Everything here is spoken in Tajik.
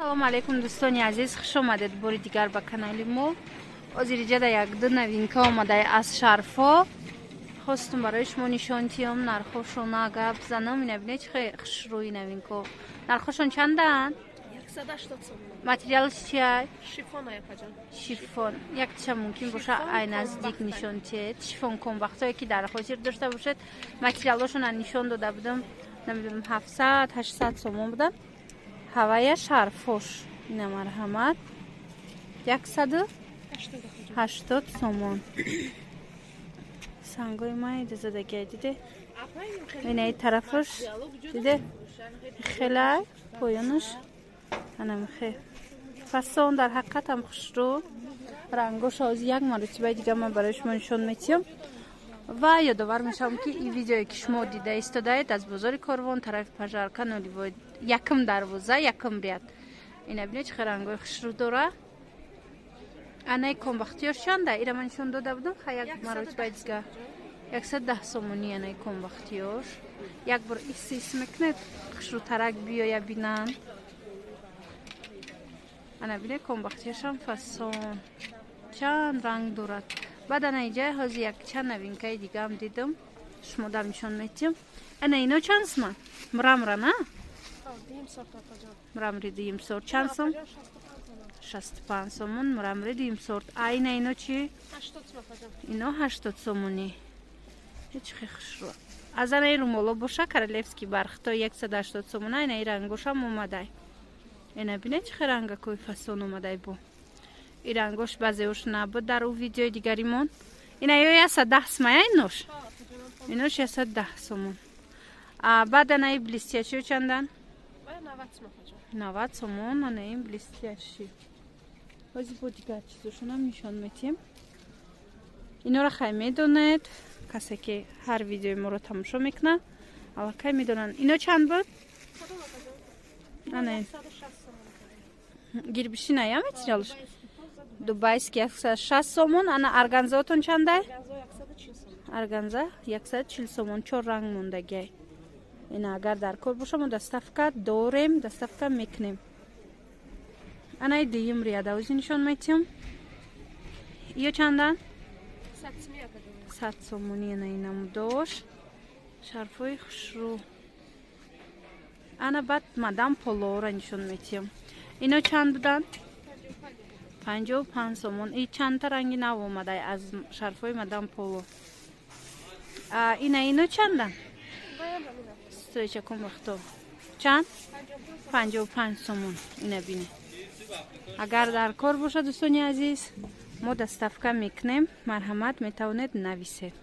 салом алейкум дӯстони азиз, хуш омадед бори дигар ба канали мо. ҳозир иҷада як-ду новинка омадаи аз шарфо. хостум барои шумо нишон диҳам, нархошона гап занам. Ина бинед чӣ хеле хушрӯи новинка. Нархошон чанданд? 180 сом. Материалш чиай? Шифон аяқаҷон. Шифон. Якча мумкин боша ай наздик нишон диҳед. Шифон комбахтое ки дар ҳозир дошта бошед. Материалошон нишон дода будам. Намедонам 700-800 сомон будам. ҳавая шарфош ина марҳамат 180 сомон. сангои майда задагай диде. ина ин тарафош диде хелай поёнаш анам хе фасон дар ҳақиқат ҳам хушрӯ рангош ҳозир як маротиба дига ман барои шумо нишон метиҳам. ва ёдовар мешавам ки ин видеое ки шумо дида истодаед аз бозори Корвон тарафи Пажарка Ноливой якм дарвоза якм ряд. ина бинед чӣ рангои хушрӯ дора. анаи комбахтиёш чанда? ира ман нишон дода будам ха як маротиба дига 110 сомони анаи комбахтиёш. як бор ис мекунед хушрӯтарак биёя бинан. ана бинед комбахтиёшам фасон чанд ранг дорад. баъд ана иҷа ҳозир як чанд новинкаи дигаам дидам шумо дам нишон метиҳам. ана ино чанд сомон? мурамра на? мурамри дим сорт чанд сом? 65 сомон мурамри дим сорт. айна ино чи? 80 ино 80 сомони. ҳеч хушрӯ. аз анаи румоло боша королевский барх то 180 сомон. айна ин рангошам омадай. ина бинед чӣ рангакои фасон омадай бо. ин рангош баъзеош набуд дар у видеои дигаримон. ина ё 110 смая инош? инош 110 сомон. баъд анаи блестяшиё чандан? 90 сомон анаи блестяши. ҳозир бо дигар чизошонам нишон метиҳем. инора хай медонед. касе ки ҳар видеои моро тамошо мекунад аллакай медонанд. ино чанд буд? ана гирбишина я материалш? дубайский 160 сомон. ана арганзаотон чандай? арганза 140 сомон. 4 ранг мондагиай. ина агар дар кор боша мо доставка дорем, доставка мекунем. анаи дуюм ряда ӯзи нишон метиҳам. ё чандан? 100 сомони анаи намудош. шарфои хушрӯ. ана баъд мадам полоора нишон метиҳам. ино чанд буданд? 55 сомон. ин чандта ранги нав омадай аз шарфои мадам поло. ина ино чандан? стоеча комбахто чанд? 55 сомон. ина бине. агар дар кор боша дӯстони азиз мо доставка мекунем. марҳамат метавонед нависед.